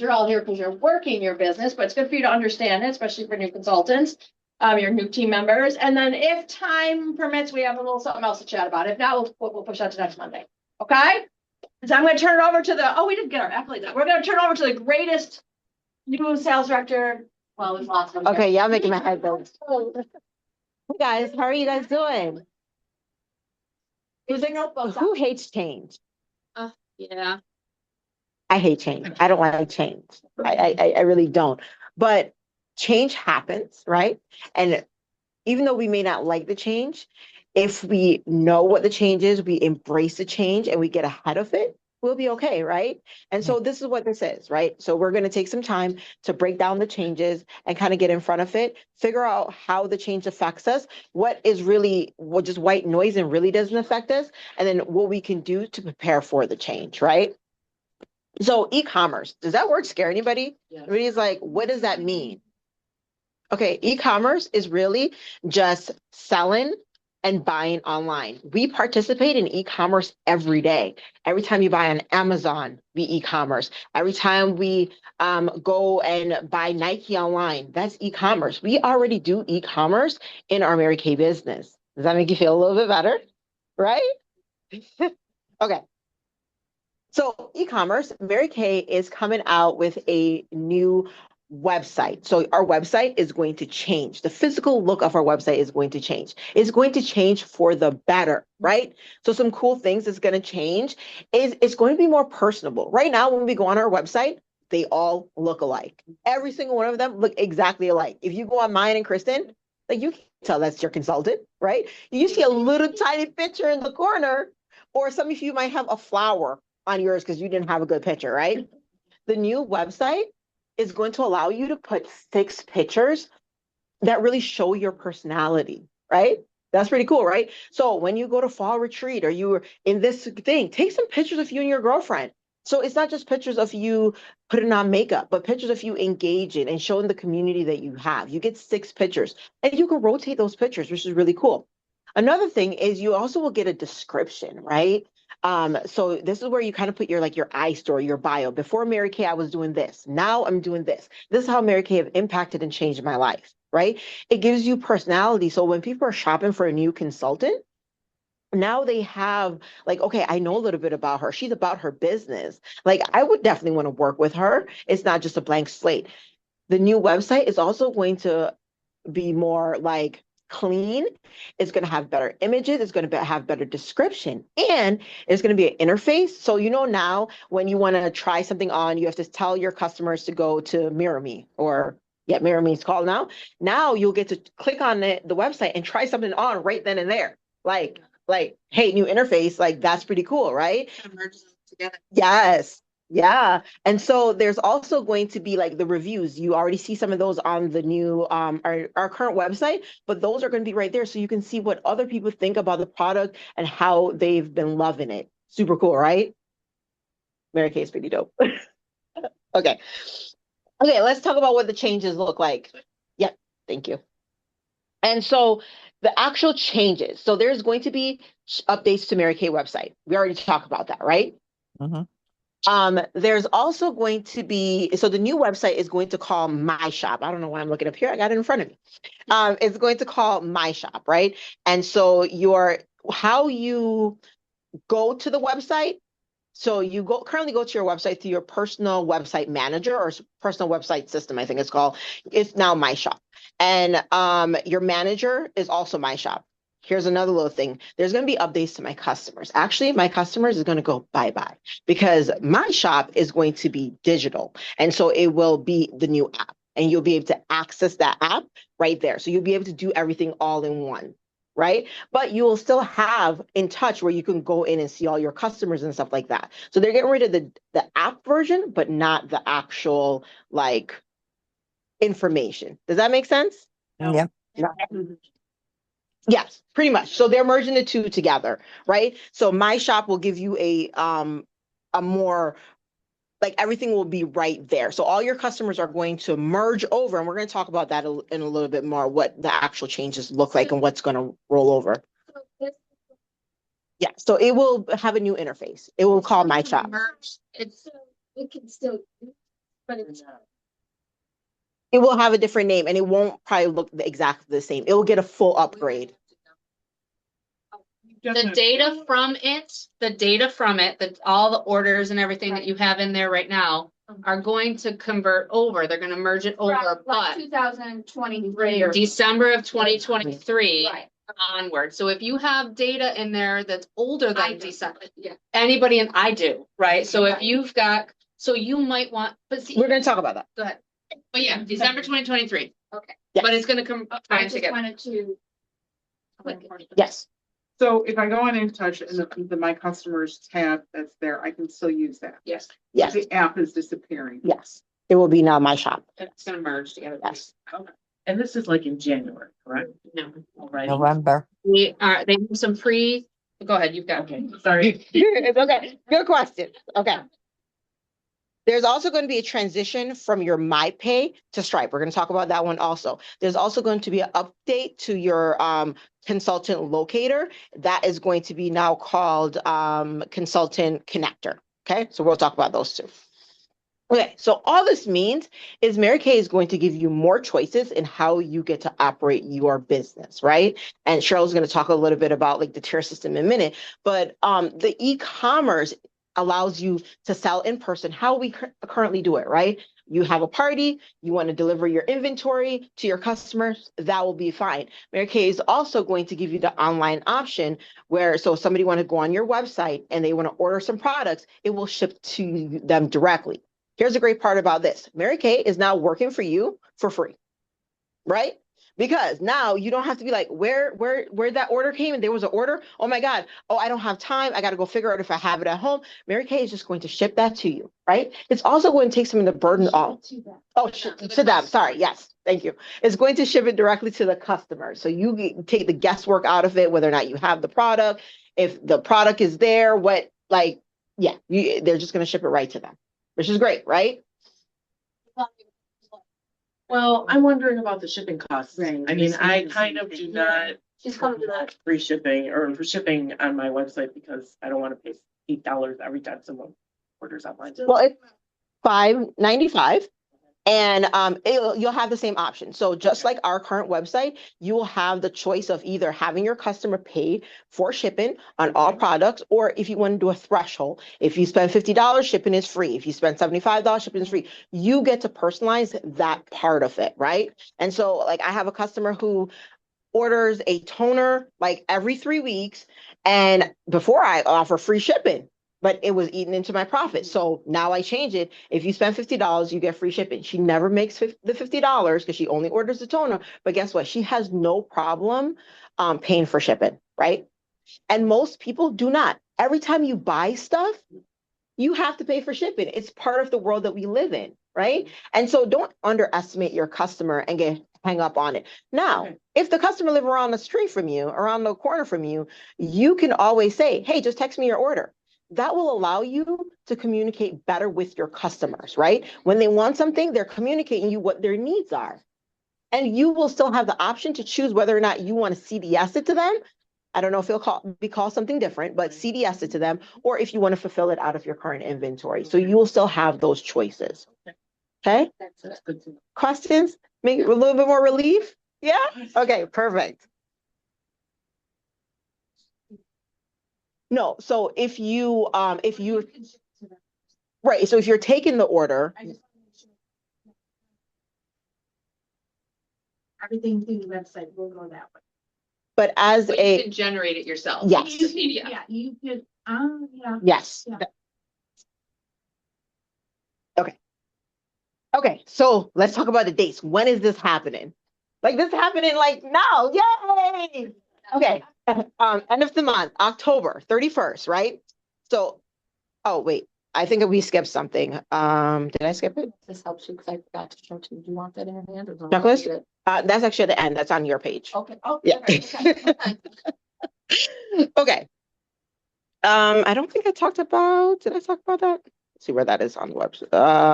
you're all here because you're working your business, but it's good for you to understand it, especially for new consultants, your new team members. And then if time permits, we have a little something else to chat about. If not, we'll push that to next Monday. Okay? So I'm going to turn it over to we didn't get our accolades out. We're going to turn it over to the greatest new sales director. Well, there's lots of them. Okay, yeah, I'm making my head go. Hey guys, how are you guys doing? Who hates change? Yeah. I hate change. I don't like change. I really don't. But change happens, right? And even though we may not like the change, if we know what the change is, we embrace the change and we get ahead of it, we'll be okay, right? And so this is what this is, right? So we're going to take some time to break down the changes and kind of get in front of it, figure out how the change affects us, what is really what just white noise and really doesn't affect us, and then what we can do to prepare for the change, right? So e-commerce, does that word scare anybody? Yes. Everybody's like, what does that mean? Okay, e-commerce is really just selling and buying online. We participate in e-commerce every day. Every time you buy on Amazon, be e-commerce. Every time we go and buy Nike online, that's e-commerce. We already do e-commerce in our Mary Kay business. Does that make you feel a little bit better? Right? Okay. So e-commerce, Mary Kay is coming out with a new website. So our website is going to change. The physical look of our website is going to change. It's going to change for the better, right? So some cool things that's going to change is it's going to be more personable. Right now, when we go on our website, they all look alike. Every single one of them look exactly alike. If you go on mine and Kristen, like you can tell that's your consultant, right? You see a little tiny picture in the corner, or some of you might have a flower on yours because you didn't have a good picture, right? The new website is going to allow you to put 6 pictures that really show your personality, right? That's pretty cool, right? So when you go to fall retreat or you're in this thing, take some pictures of you and your girlfriend. So it's not just pictures of you putting on makeup, but pictures of you engaging and showing the community that you have. You get 6 pictures and you can rotate those pictures, which is really cool. Another thing is you also will get a description, right? So this is where you kind of put your I story, your bio. Before Mary Kay, I was doing this. Now I'm doing this. This is how Mary Kay have impacted and changed my life, right? It gives you personality. So when people are shopping for a new consultant, now they have like, okay, I know a little bit about her. She's about her business. Like I would definitely want to work with her. It's not just a blank slate. The new website is also going to be more like clean. It's going to have better images. It's going to have better description, and it's going to be an interface. So now when you want to try something on, you have to tell your customers to go to Mirror Me, or Mirror Me is called now. Now you'll get to click on the website and try something on right then and there. Like, hey, new interface. Like that's pretty cool, right? Merge them together. Yes. Yeah. And so there's also going to be like the reviews. You already see some of those on the new our current website, but those are going to be right there so you can see what other people think about the product and how they've been loving it. Super cool, right? Mary Kay's pretty dope. Okay. Okay, let's talk about what the changes look like. Yep, thank you. And so the actual changes. So there's going to be updates to Mary Kay website. We already talked about that, right? Mm-hmm. There's also going to be, so the new website is going to call My Shop. I don't know why I'm looking up here. I got it in front of me. It's going to call My Shop, right? And so how you go to the website. So you currently go to your website through your personal website manager or personal website system, I think it's called. It's now My Shop. And your manager is also My Shop. Here's another little thing. There's going to be updates to my customers. Actually, my customers is going to go bye-bye because My Shop is going to be digital. And so it will be the new app and you'll be able to access that app right there. So you'll be able to do everything all in one, right? But you will still have In Touch where you can go in and see all your customers and stuff like that. So they're getting rid of the app version, but not the actual like information. Does that make sense? Yeah. No. Yes, pretty much. So they're merging the two together, right? So My Shop will give you a more like everything will be right there. So all your customers are going to merge over, and we're going to talk about that in a little bit more, what the actual changes look like and what's going to roll over. Yeah, so it will have a new interface. It will call My Shop. Merge. It can still But it's. It will have a different name and it won't probably look exactly the same. It will get a full upgrade. The data from it, that all the orders and everything that you have in there right now are going to convert over. They're gonna merge it over, but 2023 or. December of 2023 Right. onward. So if you have data in there that's older I than do. December, Yeah. anybody, and I do, right? So if Right. you've got, so you might want, but see, We're gonna talk about that. go ahead. But yeah, December 2023. Okay. Yes. But it's gonna come I fine just together. wanted to. Click it. Yes, So if I go on InTouch and the My Customers tab that's there, I can still use that. Yes. yes, The app is disappearing. yes. It will be now my shop. It's gonna merge together. Yes. And this is like in January, correct? No. Alright. November. They have some go ahead, you've got. Okay, sorry. It's okay. Good question. Okay. There's also going to be a transition from your MyPay to Stripe. We're going to talk about that one also. There's also going to be an update to your consultant locator. That is going to be now called Consultant Connector. Okay, so we'll talk about those two. Okay, so all this means is Mary Kay is going to give you more choices in how you get to operate your business, right? And Cheryl's going to talk a little bit about like the tier system in a minute, but the e-commerce allows you to sell in person, how we currently do it, right? You have a party, you want to deliver your inventory to your customers, that will be fine. Mary Kay is also going to give you the online option where, so if somebody want to go on your website and they want to order some products, it will ship to them directly. Here's the great part about this. Mary Kay is now working for you for free, right? Because now you don't have to be like, where that order came and there was an order. Oh my God. Oh, I don't have time. I got to go figure out if I have it at home. Mary Kay is just going to ship that to you, right? It's also going to take some of the burden off. Oh, to them. Sorry. Yes. Thank you. It's going to ship it directly to the customer. So you take the guesswork out of it, whether or not you have the product, if the product is there, they're just going to ship it right to them, which is great, right? Well, I'm wondering about the shipping costs. Right. I mean, I kind of do not She's coming to that. free shipping or for shipping on my website because I don't want to pay $8 every time someone orders online. Well, it's $5.95. And you'll have the same option. So just like our current website, you will have the choice of either having your customer pay for shipping on all products, or if you want to do a threshold, if you spend $50, shipping is free. If you spend $75, shipping is free. You get to personalize that part of it, right? And so like I have a customer who orders a toner like every 3 weeks, and before I offer free shipping, but it was eaten into my profit. So now I change it. If you spend $50, you get free shipping. She never makes the $50 because she only orders the toner. But guess what? She has no problem paying for shipping, right? And most people do not. Every time you buy stuff, you have to pay for shipping. It's part of the world that we live in, right? And so don't underestimate your customer and get hung up on it. Now, if the customer lives around the street from you, around the corner from you, you can always say, hey, just text me your order. That will allow you to communicate better with your customers, right? When they want something, they're communicating you what their needs are. And you will still have the option to choose whether or not you want to CDS it to them. I don't know if it'll be called something different, but CDS it to them, or if you want to fulfill it out of your current inventory. So you will still have those choices. Okay? That's good to know. Questions? Make it a little bit more relief? Yeah? Okay, perfect. No, so if you, right, so if you're taking the order, Everything through the website will go that way. but as But you a, can generate it yourself. Yes. It's PDF. Yeah, you could, yeah. yes. Yeah. Okay, so let's talk about the dates. When is this happening? Like this happening like now, yay! Okay, end of the month, October 31st, right? So, oh wait, I think we skipped something. Did I skip it? This helps you because I forgot to show you. Do you want that in your hand or? do you want Checklist? to do it? That's actually at the end, that's on your page. Okay, oh. Yeah. okay. Okay. I don't think I talked about, did I talk about that? Let's see where that is on the website.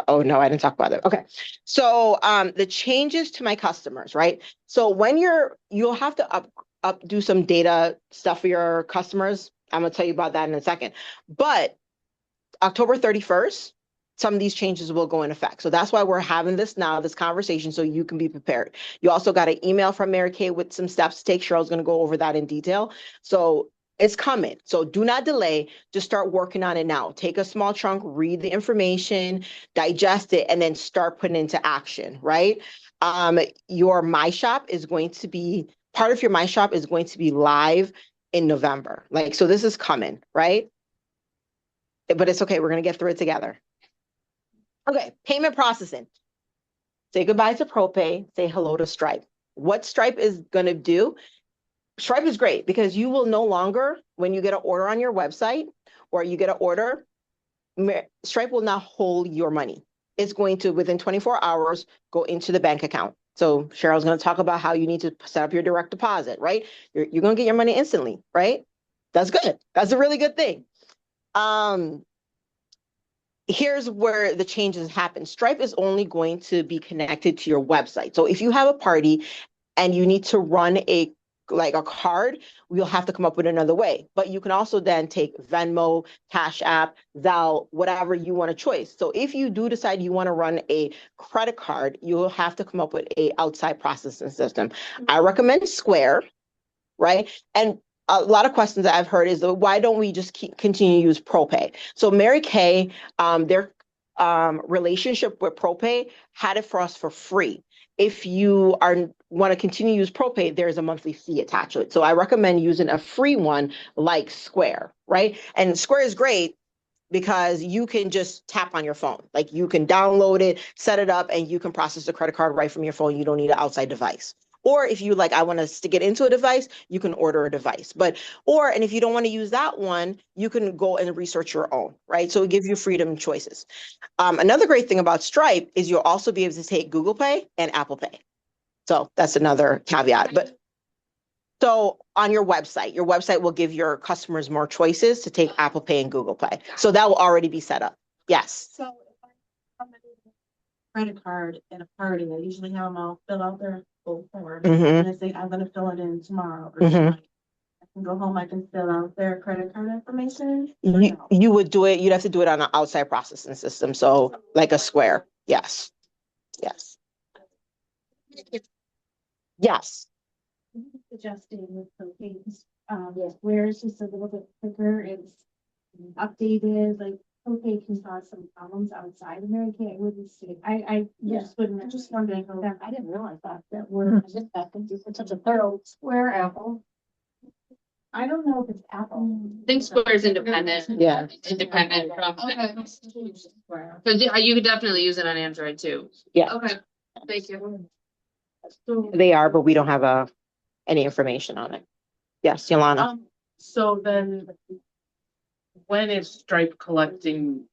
Oh no, I didn't talk about that. Okay. So the changes to my customers, right? So when you'll have to do some data stuff for your customers. I'm gonna tell you about that in a second. But October 31st, some of these changes will go in effect. So that's why we're having this now, this conversation, so you can be prepared. You also got an email from Mary Kay with some steps to take. Cheryl's going to go over that in detail. So it's coming. So do not delay. Just start working on it now. Take a small chunk, read the information, digest it, and then start putting into action, right? Your My Shop is going to be, part of your My Shop is going to be live in November. Like, so this is coming, right? But it's okay. We're going to get through it together. Okay, payment processing. Say goodbye to ProPay, say hello to Stripe. What Stripe is going to do, Stripe is great because you will no longer, when you get an order on your website or you get an order, Stripe will not hold your money. It's going to, within 24 hours, go into the bank account. So Cheryl's going to talk about how you need to set up your direct deposit, right? You're going to get your money instantly, right? That's good. That's a really good thing. Here's where the changes happen. Stripe is only going to be connected to your website. So if you have a party and you need to run a card, we'll have to come up with another way. But you can also then take Venmo, Cash App, Zelle, whatever you want to choose. So if you do decide you want to run a credit card, you'll have to come up with a outside processing system. I recommend Square, right? And a lot of questions that I've heard is why don't we just continue to use ProPay? So Mary Kay, their relationship with ProPay had it for us for free. If you want to continue to use ProPay, there's a monthly fee attached to it. So I recommend using a free one like Square, right? And Square is great because you can just tap on your phone. Like you can download it, set it up, and you can process the credit card right from your phone. You don't need an outside device. Or if you I want to stick it into a device, you can order a device. And if you don't want to use that one, you can go and research your own, right? So it gives you freedom and choices. Another great thing about Stripe is you'll also be able to take Google Pay and Apple Pay. So that's another caveat. But so on your website will give your customers more choices to take Apple Pay and Google Pay. So that will already be set up. Yes. So if I have a credit card at a party, I usually have them all fill out their full form. And I say, I'm gonna fill it in tomorrow or tonight. I can go home, I can fill out their credit card information. You would do it, you'd have to do it on an outside processing system. So like a Square. Yes. Yes. Yes. Suggesting with the things, where it's just a little bit quicker, it's updated, like, okay, can cause some problems outside of Mary Kay. I wouldn't say, I just wouldn't, I'm just wondering, I didn't realize that we're just that such a thorough Square Apple. I don't know if it's Apple. I think Square is independent. Yeah. Independent from, Okay. because you could definitely use it on Android too. Yeah. Okay, thank you. So, They are, but we don't have any information on it. Yes, Yolanda. So then, when is Stripe collecting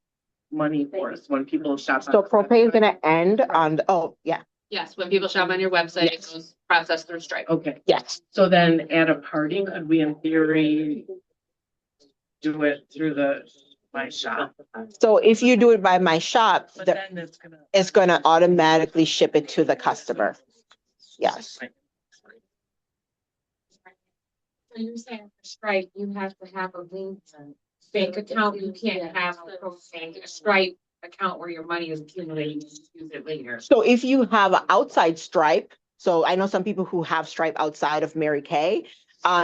money for us when people shop? So ProPay is gonna end on yeah. Yes, when people shop on your website, it Yes. goes processed through Stripe. Okay, Yes. so then at a party, could we in theory do it through my shop? So if you do it by My Shop, But then it's gonna automatically ship it to the customer. Yes. So you're saying for Stripe, you have to have a linked bank account, you can't have a Stripe account where your money is accumulating, and you use it later. So if you have an outside Stripe, so I know some people who have Stripe outside of Mary Kay,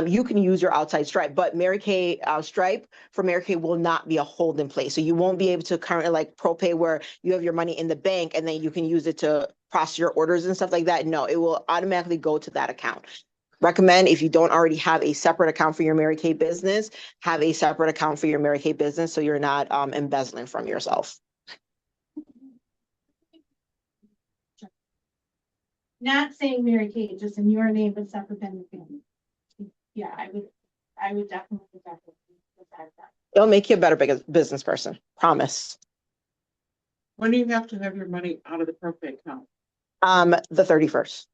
you can use your outside Stripe, but Mary Kay Stripe for Mary Kay will not be a hold in place. So you won't be able to currently like ProPay where you have your money in the bank and then you can use it to process your orders and stuff like that. No, it will automatically go to that account. Recommend if you don't already have a separate account for your Mary Kay business, have a separate account for your Mary Kay business so you're not embezzling from yourself. not saying Mary Kay, just in your name, but separate than the family. Yeah, I would definitely. Decide that. It'll make you a better business person, promise. When do you have to have your money out of the ProPay account? The 31st.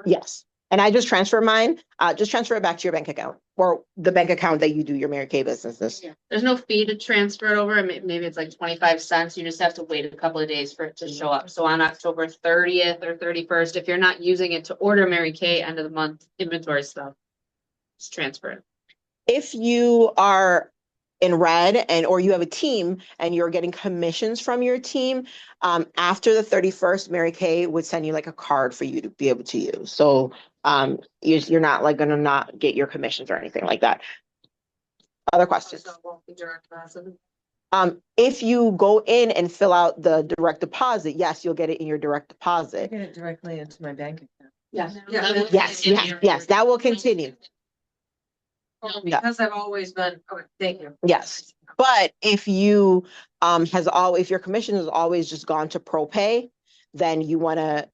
Yes. And I just transfer mine, just transfer it back to your bank account or the bank account that you do your Mary Kay businesses. There's no fee to transfer it over. Maybe it's like 25 cents. You just have to wait a couple of days for it to show up. So on October 30th or 31st, if you're not using it to order Mary Kay end of the month inventory stuff, just transfer it. If you in red and, or you have a team and you're getting commissions from your team, after the 31st, Mary Kay would send you like a card for you to be able to use. So you're not like gonna not get your commissions or anything like that. Other questions? If you go in and fill out the direct deposit, yes, you'll get it in your direct deposit. Get it directly into my bank account. Yes. Yes, that will continue. Because I've always been, okay, thank you. Yes. But if you if your commission has always just gone to ProPay, then you want to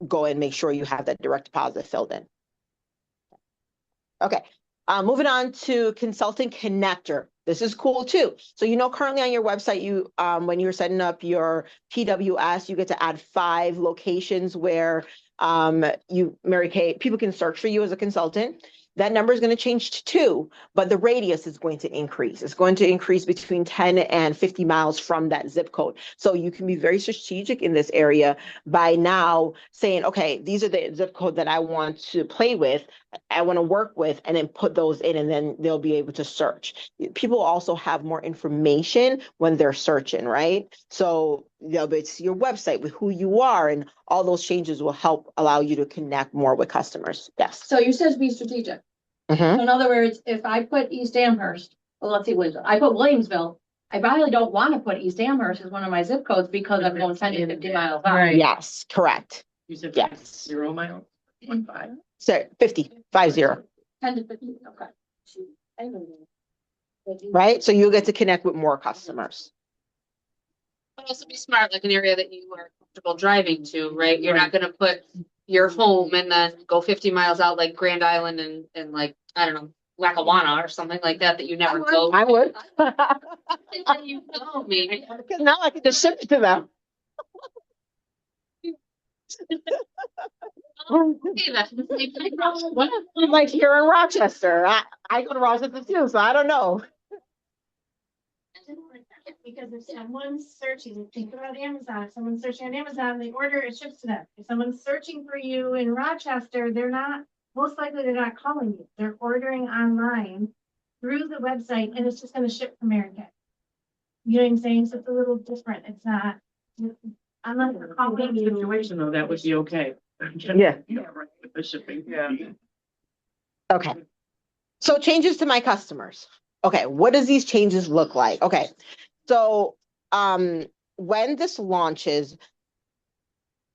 go and make sure you have that direct deposit filled in. Okay, moving on to Consultant Connector. This is cool too. So currently on your website, you when you're setting up your PWS, you get to add 5 locations where Mary Kay, people can search for you as a consultant. That number is going to change to 2, but the radius is going to increase. It's going to increase between 10 and 50 miles from that zip code. So you can be very strategic in this area by now saying, okay, these are the zip code that I want to play with, I want to work with, and then put those in, and then they'll be able to search. People also have more information when they're searching, right? So they'll be able to see your website with who you are, and all those changes will help allow you to connect more with customers. Yes. So you said be strategic. Mhm. So in other words, if I put East Amherst, well, let's see, I put Williamsville, I probably don't want to put East Amherst as one of my zip codes because I'm going 10 to 50 miles out. Right. Yes, correct. You said Yes. 0 miles, 1.5. So 50, 50, 10 to 50, okay. right? So you'll get to connect with more customers. But also be smart, like an area that you are comfortable driving to, right? You're not gonna put your home and then go 50 miles out like Grand Island and like, I don't know, Lackawanna or something like that you never go. I would. And you go, maybe. Because now I can just ship it to them. Okay, that's the same thing. Like here in Rochester, I go to Rochester too, so I don't know. Because if someone's searching, think about Amazon, if someone's searching on Amazon, they order, it ships to them. If someone's searching for you in Rochester, most likely they're not calling you. They're ordering online through the website, and it's just gonna ship from Mary Kay. You know what I'm saying? So it's a little different. It's not, unless they're calling you. Situation though, that would be okay. Yeah. Yeah, right, with the shipping. Yeah. Okay. So changes to my customers. Okay, what does these changes look like? Okay, so when this launches,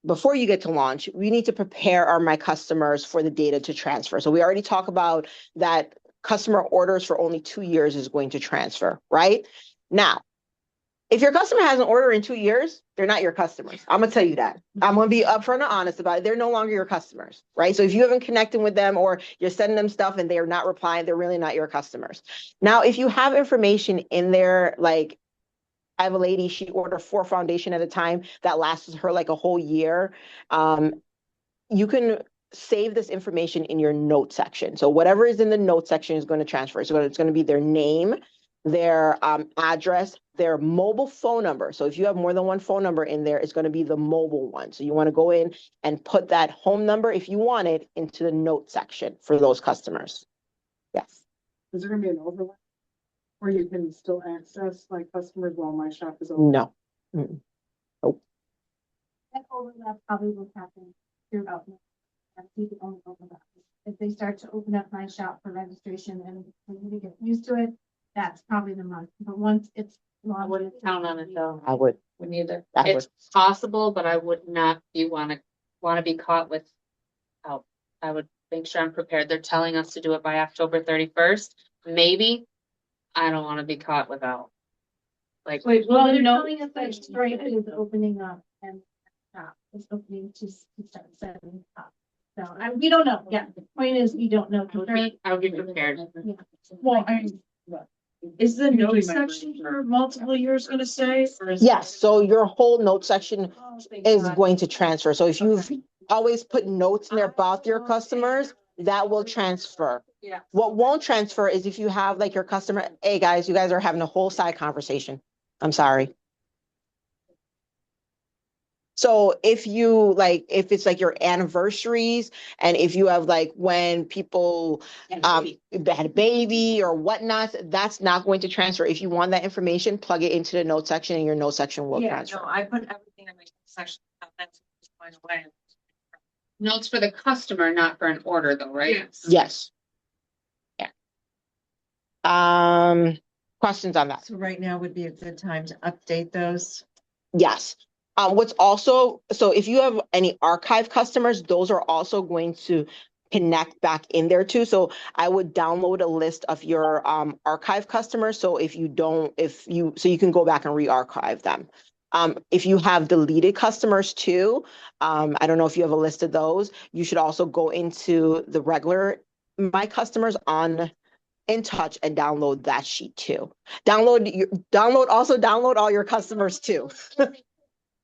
before you get to launch, we need to prepare my customers for the data to transfer. So we already talked about that customer orders for only 2 years is going to transfer, right? Now, if your customer hasn't ordered in 2 years, they're not your customers. I'm gonna tell you that. I'm gonna be upfront and honest about it. They're no longer your customers, right? So if you haven't connected with them or you're sending them stuff and they're not replying, they're really not your customers. Now, if you have information in there, like I have a lady, she ordered 4 foundation at a time that lasts her like a whole year. You can save this information in your note section. So whatever is in the note section is going to transfer. So it's going to be their name, their address, their mobile phone number. So if you have more than one phone number in there, it's going to be the mobile one. So you want to go in and put that home number, if you want it, into the note section for those customers. Yes. Is there gonna be an overlap? Where you can still access my customers while my shop is open? No. That overlap probably will happen throughout. People only overlap. If they start to open up my shop for registration and when you get used to it, that's probably the month. But once it's. I wouldn't count on it though. I would. Wouldn't either. I would. It's possible, but I would not want to be caught with. Oh, I would make sure I'm prepared. They're telling us to do it by October 31st. Maybe. I don't want to be caught without. Like, Well, they're telling us that Stripe is opening up and is opening to start setting up. So we don't know. Yeah, the point is we don't know. I would be prepared. Well, is the Usually note my section brain- for multiple years gonna stay? Or is Yes, so your whole note section Oh, is going to transfer. So if you've always put notes in there about your customers, that will transfer. Yeah. What won't transfer is if you have like your customer, hey guys, you guys are having a whole side conversation. I'm sorry. So if you like, if it's like your anniversaries and if you have like when people had a baby or whatnot, that's not going to transfer. If you want that information, plug it into the note section and your note section will Yeah, transfer. no, I put everything in my section. That's just going away. Notes for the customer, not for an order though, right? Yes. Yeah. Questions on that? So right now would be a good time to update those. Yes. What's also, so if you have any archive customers, those are also going to connect back in there too. So I would download a list of your archive customers. So if you don't, so you can go back and re-archive them. If you have deleted customers too, I don't know if you have a list of those, you should also go into the regular My Customers on In Touch and download that sheet too. Download all your customers too.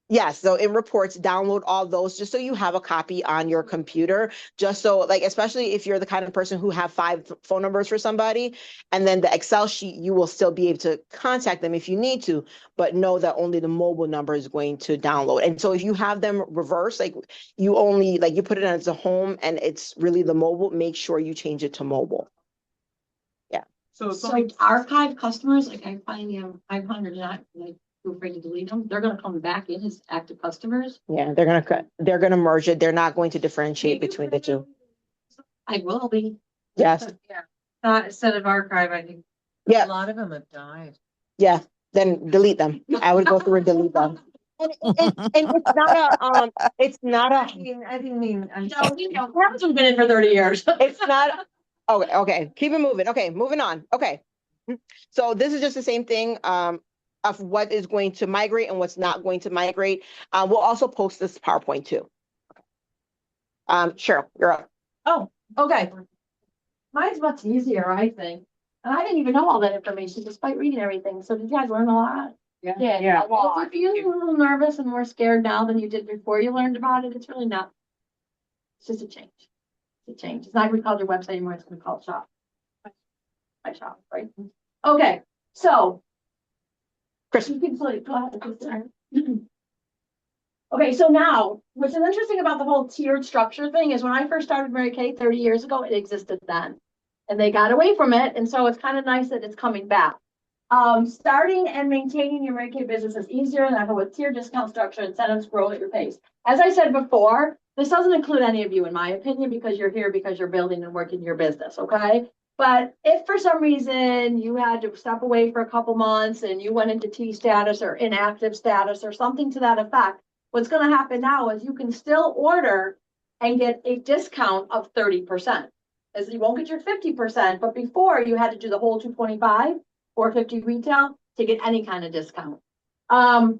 Yes, so in reports, download all those just so you have a copy on your computer, just so like, especially if you're the kind of person who have 5 phone numbers for somebody, and then the Excel sheet, you will still be able to contact them if you need to, but know that only the mobile number is going to download. And so if you have them reverse, like you only, like you put it as a home and it's really the mobile, make sure you change it to mobile. So it's So only, archive customers, like I find you have 500, not like too afraid to delete them, they're gonna come back in as active customers. Yeah, they're gonna merge it. They're not going to differentiate between the two. I will be. Yes, Instead of archive, I think. yeah, A lot of them have died. yeah, then delete them. I would go through and delete them. And it's not a, I didn't mean. No, you know, Robin's been in for 30 years. it's not, okay, keep it moving. Okay, moving on. Okay. So this is just the same thing, of what is going to migrate and what's not going to migrate. We'll also post this PowerPoint too. Cheryl, you're up. Oh, okay. Mine's much easier, I think. And I didn't even know all that information despite reading everything. So did you guys learn a lot? yeah. A lot. If you feel a little nervous and more scared now than you did before you learned about it, it's really not. It's just a change. It's a change. It's not gonna be called your website anymore. It's gonna be called shop. My shop, right? Okay, so. Chris. You can go ahead. Chris. Okay, so now, what's interesting about the whole tiered structure thing is when I first started Mary Kay 30 years ago, it existed then. And they got away from it, and so it's kind of nice that it's coming back. Starting and maintaining your Mary Kay business is easier than ever with tier discount structure, incentives grow at your pace. As I said before, this doesn't include any of you, in my opinion, because you're here because you're building and working your business, okay? But if for some reason you had to step away for a couple months and you went into T status or inactive status or something to that effect, what's going to happen now is you can still order and get a discount of 30%. As you won't get your 50%, but before you had to do the whole 225, 450 retail to get any kind of discount. I'm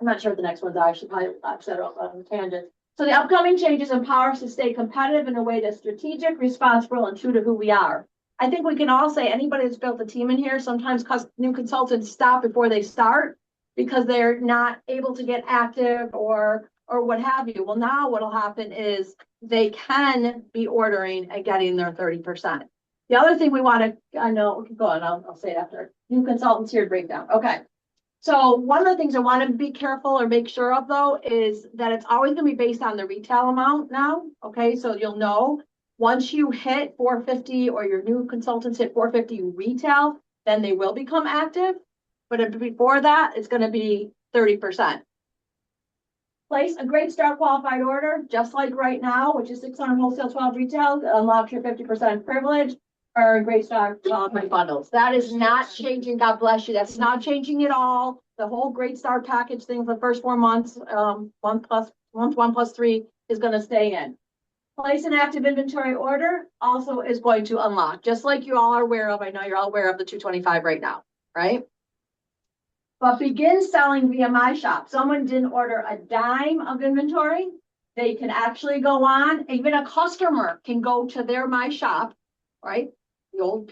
not sure what the next ones are. I should probably set off on a tangent. So the upcoming changes empower us to stay competitive in a way that's strategic, responsible, and true to who we are. I think we can all say anybody that's built a team in here, sometimes new consultants stop before they start because they're not able to get active or what have you. Well, now what'll happen is they can be ordering and getting their 30%. The other thing we want to, I know, go on, I'll say it after. New consultants here breakdown. Okay. So one of the things I want to be careful or make sure of though is that it's always going to be based on the retail amount now. Okay, so you'll know once you hit 450 or your new consultants hit 450 retail, then they will become active. But before that, it's going to be 30%. Place a Great Start qualified order, just like right now, which is 600 wholesale, 12 retail, unlocks your 50% privilege or Great Start qualified bundles. That is not changing. God bless you. That's not changing at all. The whole Great Start package thing for the first 4 months, month 1 plus 3 is going to stay in. Place an active inventory order also is going to unlock, just like you all are aware of. I know you're all aware of the 225 right now, right? But begin selling via My Shop. Someone didn't order a dime of inventory. They can actually go on. Even a customer can go to their My Shop, right? The old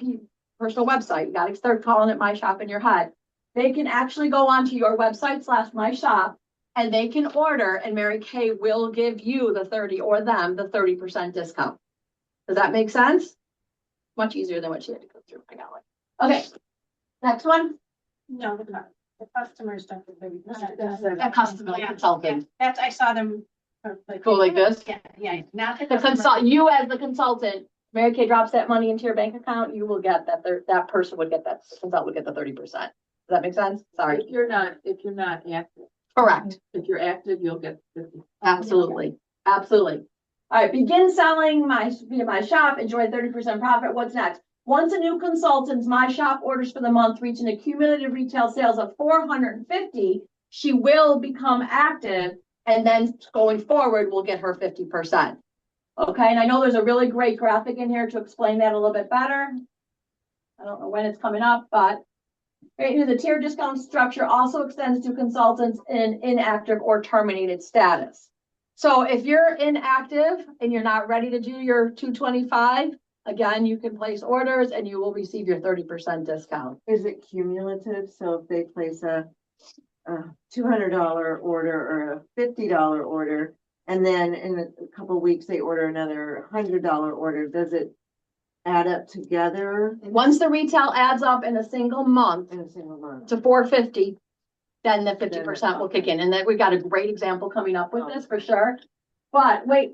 personal website. You got to start calling it My Shop in your head. They can actually go onto your website / My Shop and they can order and Mary Kay will give you the 30 or them the 30% discount. Does that make sense? Much easier than what she had to go through. I got it. Okay. Next one. No, The customers don't. A customer consultant. That's, I saw them. Go like this? Yeah, not The consult, you as the consultant, Mary Kay drops that money into your bank account, you will get that, that person would get that, consultant would get the 30%. Does that make sense? Sorry. If you're not active, Correct. if you're active, you'll get 50. Absolutely. Absolutely. All right, begin selling via my shop, enjoy 30% profit. What's next? Once a new consultant's My Shop orders for the month reach an accumulated retail sales of 450, she will become active, and then going forward, we'll get her 50%. Okay, and I know there's a really great graphic in here to explain that a little bit better. I don't know when it's coming up, but right here, the tier discount structure also extends to consultants in inactive or terminated status. So if you're inactive and you're not ready to do your 225, again, you can place orders and you will receive your 30% discount. Is it cumulative? So if they place a $200 order or a $50 order, and then in a couple of weeks, they order another $100 order, does it add up together Once the retail adds up in a single month in a single month? to 450, then the 50% will kick in. And then we've got a great example coming up with this for sure. But wait,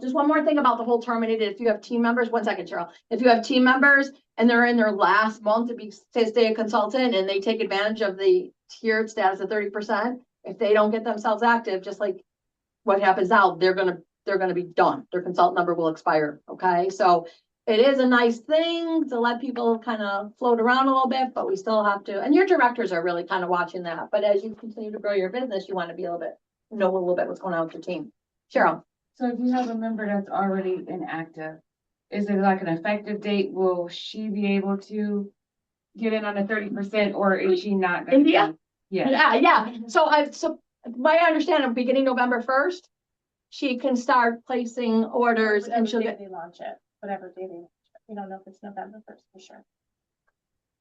just one more thing about the whole terminated. If you have team members, 1 second, Cheryl. If you have team members and they're in their last month to stay a consultant and they take advantage of the tiered status of 30%, if they don't get themselves active, just like what happens now, they're gonna be done. Their consultant number will expire. Okay, so it is a nice thing to let people kind of float around a little bit, but we still have to, and your directors are really kind of watching that. But as you continue to grow your business, you want to be know a little bit what's going on with your team. Cheryl. So if you have a member that's already inactive, is it like an effective date? Will she be able to get in on the 30% or is she not? gonna India? be- Yeah. Yeah. So my understanding, beginning November 1st, she can start placing orders and she'll get. They launch it, whatever day they launch it. We don't know if it's November 1st for sure.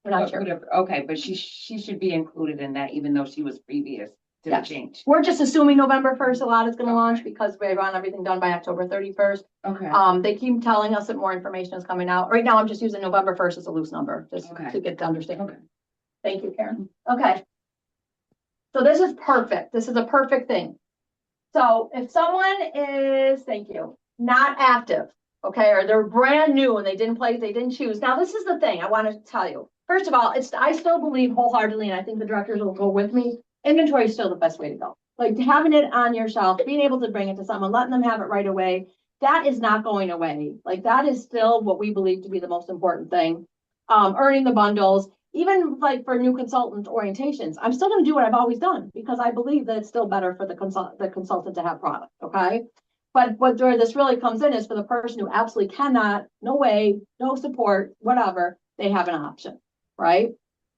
We're not sure. Whatever. Okay, but she should be included in that, even though she was previous to the Yes. change. We're just assuming November 1st, a lot is going to launch because we want everything done by October 31st. Okay. They keep telling us that more information is coming out. Right now, I'm just using November 1st as a loose number, just Okay. to get to understand. Okay. Thank you, Karen. Okay. So this is perfect. This is a perfect thing. So if someone is, thank you, not active, okay, or they're brand new and they didn't choose. Now, this is the thing I want to tell you. First of all, I still believe wholeheartedly, and I think the directors will go with me. Inventory is still the best way to go. Like having it on your shelf, being able to bring it to someone, letting them have it right away. That is not going away. Like that is still what we believe to be the most important thing. Earning the bundles, even like for new consultant orientations, I'm still going to do what I've always done because I believe that it's still better for the consultant to have product. Okay. But where this really comes in is for the person who absolutely cannot, no way, no support, whatever, they have an option, right?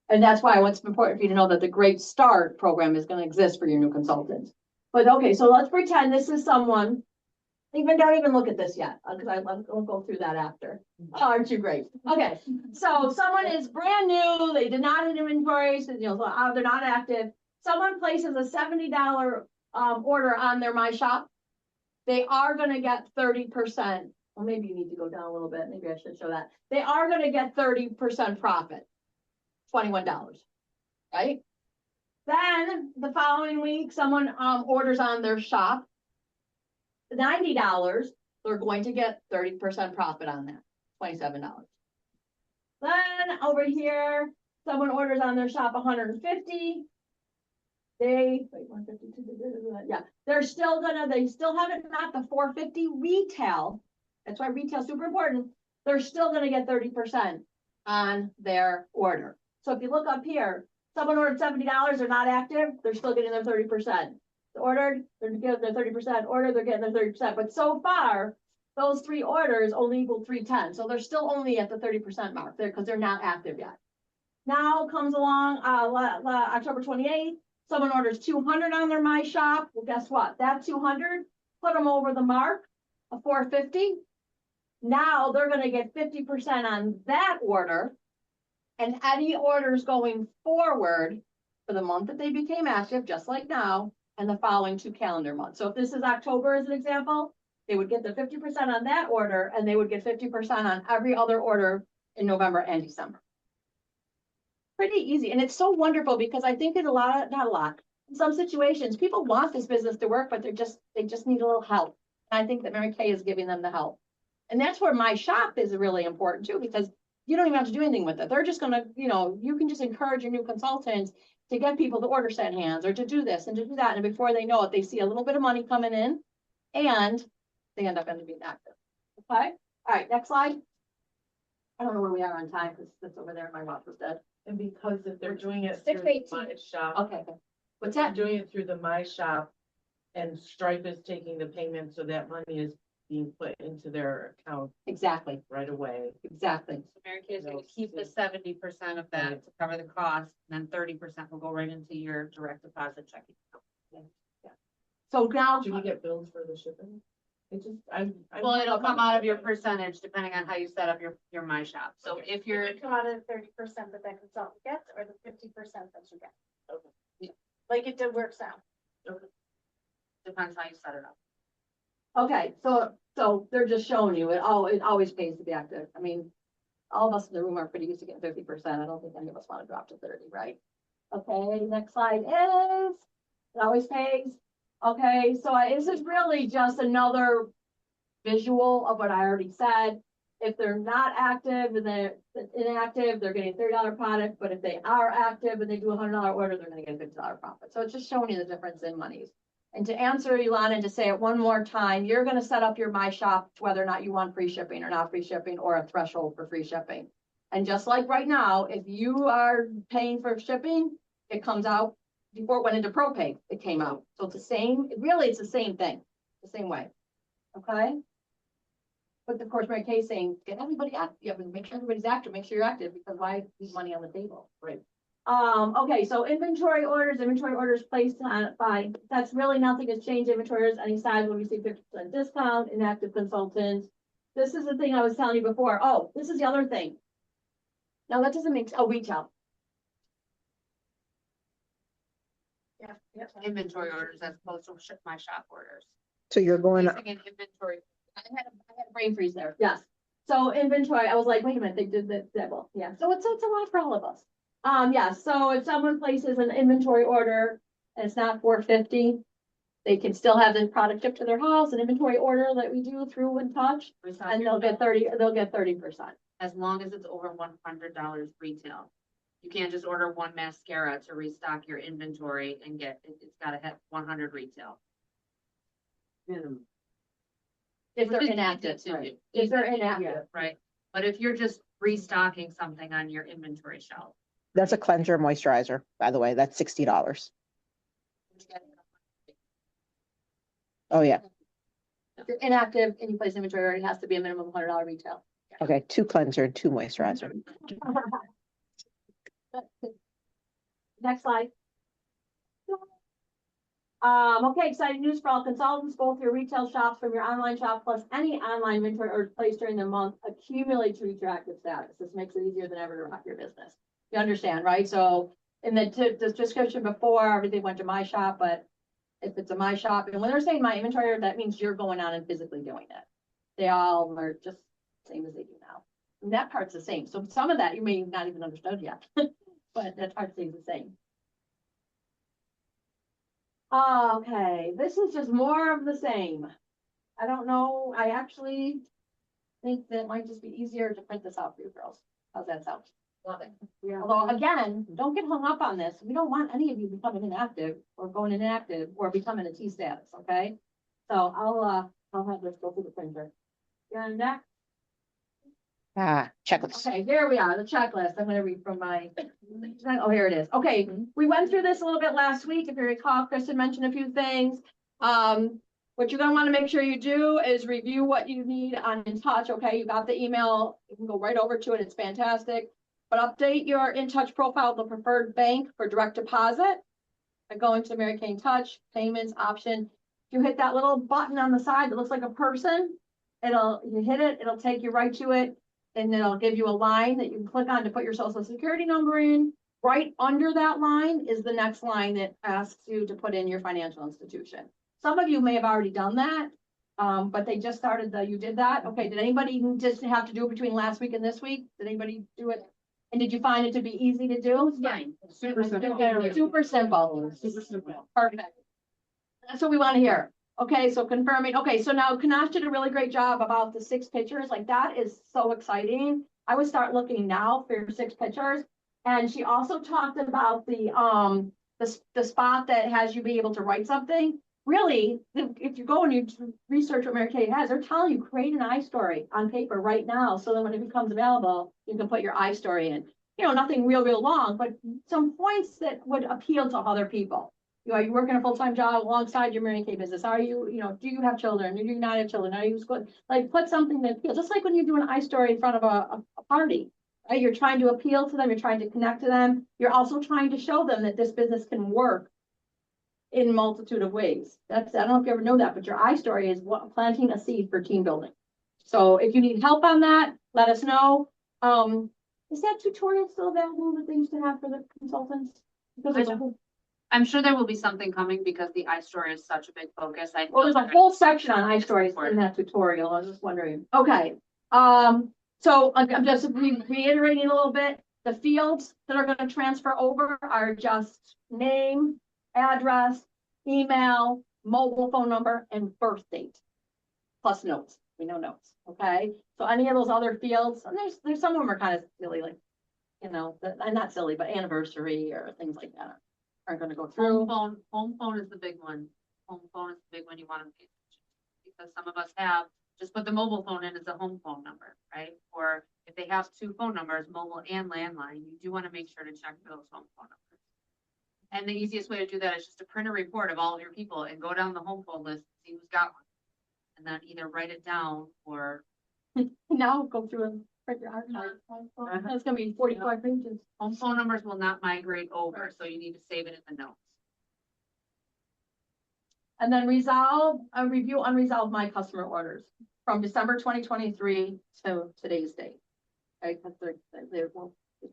And that's why it's important for you to know that the Great Start program is going to exist for your new consultants. But okay, so let's pretend this is someone, don't even look at this yet, because we'll go through that after. Oh, aren't you great? Okay, so someone is brand new, they did not have inventory, so, they're not active. Someone places a $70 order on their My Shop. They are going to get 30%. Well, maybe you need to go down a little bit. Maybe I should show that. They are going to get 30% profit. $21, right? Then the following week, someone orders on their shop $90. They're going to get 30% profit on that, $27. Then over here, someone orders on their shop 150. They still haven't got the 450 retail. That's why retail is super important. They're still going to get 30% on their order. So if you look up here, someone ordered $70, they're not active, they're still getting their 30%. Ordered, they're getting their 30%, ordered, they're getting their 30%. But so far, those 3 orders only equal 310. So they're still only at the 30% mark there because they're not active yet. Now comes along October 28th, someone orders 200 on their My Shop. Well, guess what? That 200 put them over the mark of 450. Now they're going to get 50% on that order. And any orders going forward for the month that they became active, just like now, and the following 2 calendar months. So if this is October as an example, they would get the 50% on that order, and they would get 50% on every other order in November and December. pretty easy. And it's so wonderful because I think in not a lot, in some situations, people want this business to work, but they just need a little help. And I think that Mary Kay is giving them the help. And that's where my shop is really important too, because you don't even have to do anything with it. They're just gonna, you can just encourage your new consultants to get people to order set hands or to do this and to do that. And before they know it, they see a little bit of money coming in and they end up being active. Okay, all right, next slide. I don't know where we are on time because it's over there. My watch was dead. And because if they're doing it 6:18. through My Shop, Okay, okay. What's they're that? doing it through the My Shop and Stripe is taking the payment, so that money is being put into their account Exactly, right away. exactly. So Mary Kay is gonna keep the 70% of that to cover the cost, and then 30% will go right into your direct deposit checking account. So now, Do we get billed for the shipping? It just, Well, it'll come out of your percentage depending on how you set up your My Shop. So Okay. if you're, Come out of the 30% that that consultant gets, or the 50% that you get. Okay. Like it works out. depends how you set it up. okay, so they're just showing you, it always pays to be active. I mean, all of us in the room are pretty used to getting 50%. I don't think any of us want to drop to 30, right? Okay, next slide is, it always pays. Okay, so this is really just another visual of what I already said. If they're not active and they're inactive, they're getting a $30 product, but if they are active and they do a $100 order, they're gonna get a $50 profit. So it's just showing you the difference in monies. And to answer Ilana and to say it one more time, you're gonna set up your My Shop, whether or not you want free shipping or not free shipping, or a threshold for free shipping. And just like right now, if you are paying for shipping, it comes out, before it went into ProPay, it came out. So it's the same, really, it's the same thing, the same way. Okay? But of course, Mary Kay's saying, get everybody active, yeah, but make sure everybody's active, make sure you're active, because why leave money on the table? Right. Okay, so inventory orders placed on by, that's really nothing has changed. Inventory orders, any size will receive 50% discount, inactive consultants. This is the thing I was telling you before. Oh, this is the other thing. Now that doesn't make, retail. Yeah. Inventory orders as opposed to ship My Shop orders. So you're going, Placing an inventory. I had a brain freeze there, yes. So inventory, I was like, wait a minute, they did the double, yeah, so it's a lot for all of us. Yeah, so if someone places an inventory order and it's not $4.50, they can still have the product shipped to their house, an inventory order that we do through InTouch, and they'll get 30%. As long as it's over $100 retail. You can't just order one mascara to restock your inventory and it's gotta have 100 retail. Minimum. If they're Which is inactive, easy to right, do. if they're Easy to do, inactive. Right, but if you're just restocking something on your inventory shelf. that's a cleanser moisturizer, by the way, that's $60. Oh, yeah. If you're inactive and you place inventory order, it has to be a minimum $100 retail. Okay, 2 cleanser and 2 moisturizer. Next slide. Okay, exciting news for all consultants, both your retail shops from your online shop plus any online inventory or placed during the month accumulate to reach your active status. This makes it easier than ever to rock your business. You understand, right? So in the description before, everything went to My Shop, but if it's a My Shop, and when they're saying My Inventory, that means you're going on and physically doing it. They all are just the same as they do now. And that part's the same. So some of that you may not even understood yet, but that part stays the same. Okay, this is just more of the same. I don't know, I actually think that it might just be easier to print this out for you girls. How's that sound? Love it. Yeah. Although again, don't get hung up on this. We don't want any of you becoming inactive or going inactive or becoming a T status, okay? So I'll have this go through the printer. Yeah, next. Checklist. Okay, here we are, the checklist. I'm gonna read from my, oh, here it is. Okay, we went through this a little bit last week. If you recall, Kristen mentioned a few things. What you're gonna wanna make sure you do is review what you need on InTouch, okay? You got the email, you can go right over to it, it's fantastic. But update your InTouch profile, the preferred bank for direct deposit. By going to Mary Kay InTouch, payments option. If you hit that little button on the side that looks like a person, you hit it, it'll take you right to it. And then it'll give you a line that you can click on to put your social security number in. Right under that line is the next line that asks you to put in your financial institution. Some of you may have already done that, but they just started you did that. Okay, did anybody just have to do it between last week and this week? Did anybody do it? And did you find it to be easy to do? Fine. Super simple. Super simple. Super simple. Perfect. That's what we want to hear. Okay, so confirming, okay, so now Kanash did a really great job about the 6 pictures, like that is so exciting. I would start looking now for your 6 pictures. And she also talked about the spot that has you be able to write something. Really, if you go and you research what Mary Kay has, they're telling you create an iStory on paper right now, so that when it becomes available, you can put your iStory in. You know, nothing real long, but some points that would appeal to other people. You know, are you working a full-time job alongside your Mary Kay business? Are you, you know, do you have children? Do you not have children? Are you school? Like, put something that appeals, just like when you do an iStory in front of a party. Right? You're trying to appeal to them, you're trying to connect to them. You're also trying to show them that this business can work in multitude of ways. That's, I don't know if you ever know that, but your iStory is planting a seed for team building. So if you need help on that, let us know. Is that tutorial still available that they used to have for the consultants? Because there's a whole, I'm sure there will be something coming because the iStory is such a big focus. well, there's a whole section on iStories in that tutorial. I was just wondering. Okay. So I'm just reiterating a little bit. The fields that are going to transfer over are just name, address, email, mobile phone number, and birth date, plus notes. We know notes. Okay. So any of those other fields, and there's some of them are kind of silly, like, you know, and not silly, but anniversary or things like that aren't going to go through. Home phone is the big one. Home phone is the big one you want to pay attention to, because some of us have just put the mobile phone in as a home phone number, right? Or if they have 2 phone numbers, mobile and landline, you do want to make sure to check for those home phone numbers. And the easiest way to do that is just to print a report of all of your people and go down the home phone list, see who's got one. And then either write it down or Now go through and print your archive. That's gonna be 45 pages. home phone numbers will not migrate over, so you need to save it in the notes. And then review unresolved my customer orders from December 2023 to today's date. Okay, because they're well,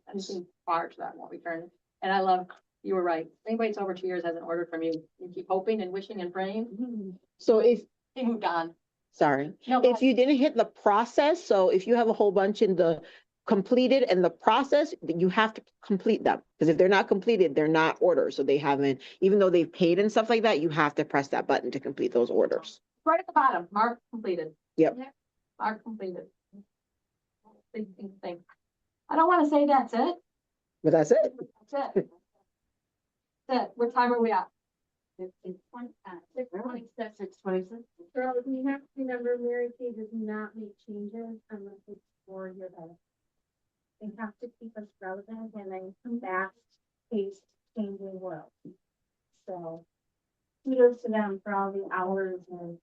anything prior to that won't return. And I love, you were right. Anybody that's over 2 years hasn't ordered from you. You keep hoping and wishing and praying. So if, They moved on. sorry, No, go if you didn't hit the process, so if you have a whole bunch in the completed and the process, you have to complete them. Because if they're not completed, they're not orders. So they haven't, even though they've paid and stuff like that, you have to press that button to complete those orders. right at the bottom, mark completed. Yep. Mark completed. Big thing. I don't want to say that's it. But that's it. That's it. That's it. What time are we at? 6:26. Girl, you have to remember, Mary Kay does not make changes unless it's for your benefit. They have to keep us relevant in a fast-paced changing world. So kudos to them for all the hours and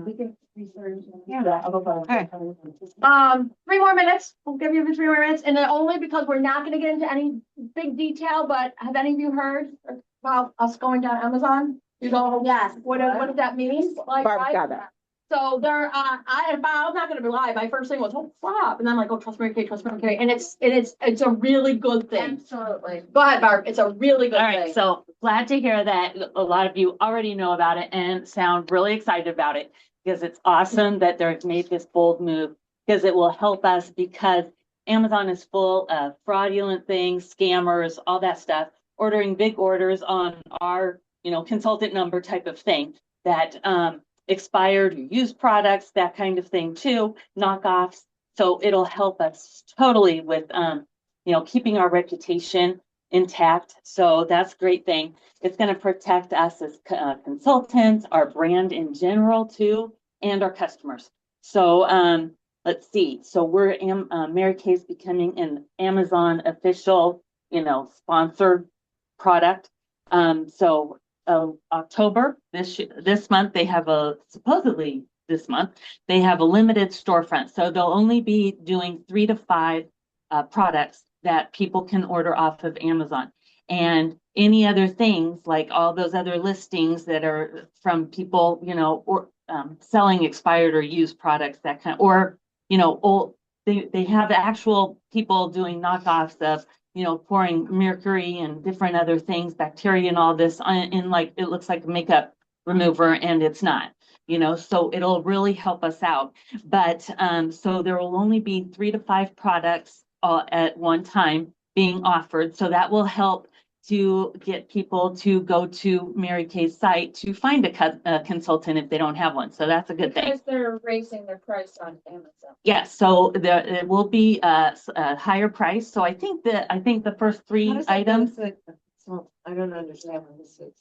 we can research. Okay. 3 more minutes. We'll give you the 3 more minutes, and then only because we're not gonna get into any big detail, but have any of you heard about us going down Amazon? You go, yes, what does that mean? Like, Barb right? got that. So there, I'm not gonna be live. My first thing was, oh, stop. And then I'm like, oh, trust Mary Kay, trust Mary Kay. And it's a really good thing. Absolutely. Go ahead, Barb. It's a really good All thing. right, so glad to hear that a lot of you already know about it and sound really excited about it, because it's awesome that they've made this bold move, because it will help us, because Amazon is full of fraudulent things, scammers, all that stuff, ordering big orders on our, consultant number type of thing that expired or used products, that kind of thing too, knockoffs. So it'll help us totally with, keeping our reputation intact. So that's a great thing. It's going to protect us as consultants, our brand in general too, and our customers. So let's see. So we're Mary Kay is becoming an Amazon official, sponsored product. So October this month they have supposedly this month they have a limited storefront. So they'll only be doing 3 to 5 products that people can order off of Amazon, and any other things like all those other listings that are from people, or selling expired or used products, that kind of, or old. They have actual people doing knockoffs of, pouring mercury and different other things, bacteria and all this in, like, it looks like a makeup remover and it's not, so it'll really help us out. But so there will only be 3 to 5 products all at one time being offered. So that will help to get people to go to Mary Kay's site to find a consultant if they don't have one. So that's a good thing. Because they're raising their price on Amazon. Yes, so it will be a higher price. So I think the first How three does that items, benefit- So I don't understand what this is.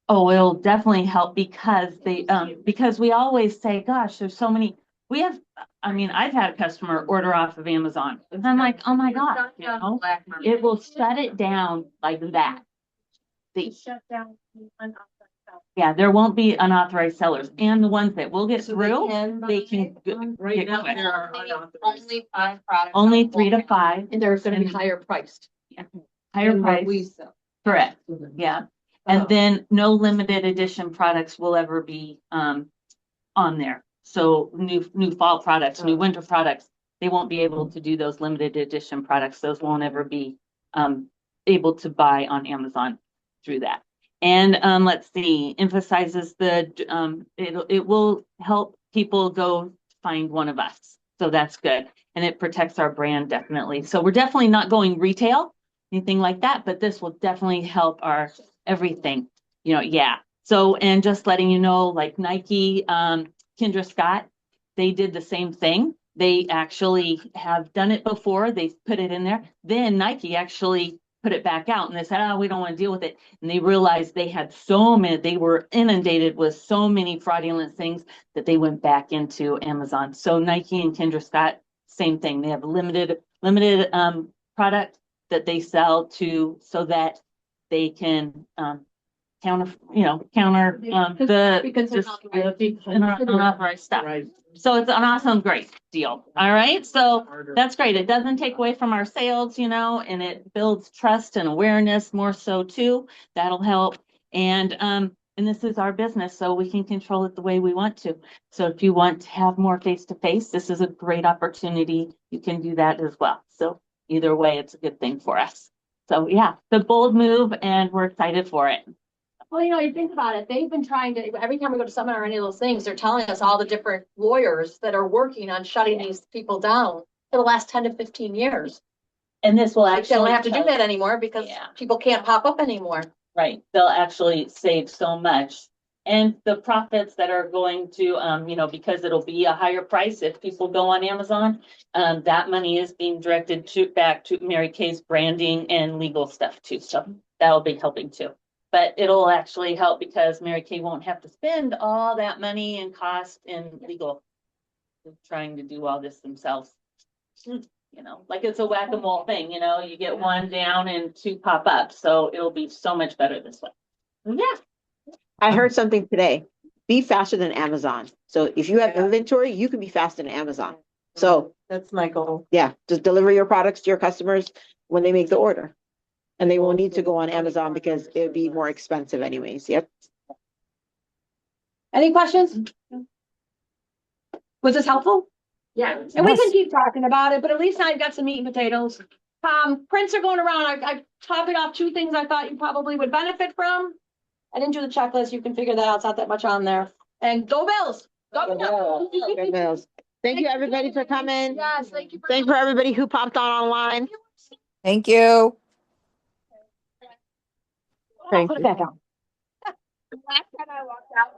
oh, it'll definitely help because because we always say, gosh, there's so many, I've had a customer order off of Amazon. And I'm like, oh my God, you know, it will shut it down like that. Shut down the unauthorized sale. Yeah, there won't be unauthorized sellers, and the ones that will get So they through, can they buy can. on- Right get now, quick. there are unauthorized. Only 5 products. Only 3 to 5. And they're gonna be And- higher priced. Higher than what we price, sell. correct, yeah. And Oh. then no limited edition products will ever be on there. So new fall products, new Oh. winter products, they won't be able to do those limited edition products. Those won't ever be able to buy on Amazon through that. And let's see, emphasizes it will help people go find one of us. So that's good. And it protects our brand definitely. So we're definitely not going retail, anything like that, but this will definitely help our everything, you know, yeah. So, and just letting you know, like Nike, Kendra Scott, they did the same thing. They actually have done it before. They put it in there. Then Nike actually put it back out and they said, oh, we don't want to deal with it. And they realized they had they were inundated with so many fraudulent things that they went back into Amazon. So Nike and Kendra Scott, same thing. They have limited product that they sell to so that they can counter Because they're unauthorized stuff. Right. So it's an awesome, great deal. All right. So that's great. It doesn't take away from our sales, you know, and it builds trust and awareness more so too. That'll help. And this is our business, so we can control it the way we want to. So if you want to have more face-to-face, this is a great opportunity. You can do that as well. So either way, it's a good thing for us. So yeah, the bold move, and we're excited for it. Well, you know, you think about it, they've been trying to, every time we go to summit or any of those things, they're telling us all the different lawyers that are working on shutting these people down for the last 10 to 15 years. And this will They actually don't have to do help. that anymore because Yeah. people can't pop up anymore. Right, they'll actually save so much. And the profits that are going to, because it'll be a higher price if people go on Amazon, that money is being directed back to Mary Kay's branding and legal stuff too. So that'll be helping too. But it'll actually help because Mary Kay won't have to spend all that money and cost in legal, trying to do all this themselves. You know, like it's a whack-a-mole thing, you know, you get one down and 2 pop up. So it'll be so much better this way. Yeah. I heard something today. Be faster than Amazon. So if you have inventory, you can be faster than Amazon. So That's my goal. yeah, just deliver your products to your customers when they make the order. And they won't need to go on Amazon because it would be more expensive anyways. Yep. Any questions? Was this helpful? Yeah. And we can keep talking about it, but at least now you've got some meat and potatoes. Prints are going around. I copied off 2 things I thought you probably would benefit from. I didn't do the checklist. You can figure that out. It's not that much on there. And go Bills. Go Bills. Good meals. Thank you, everybody, for coming. Yes, thank you. Thank you for everybody who popped on online. Thank you. Thank Put it you. back on. Last time I walked out.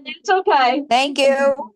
It's okay. Thank you.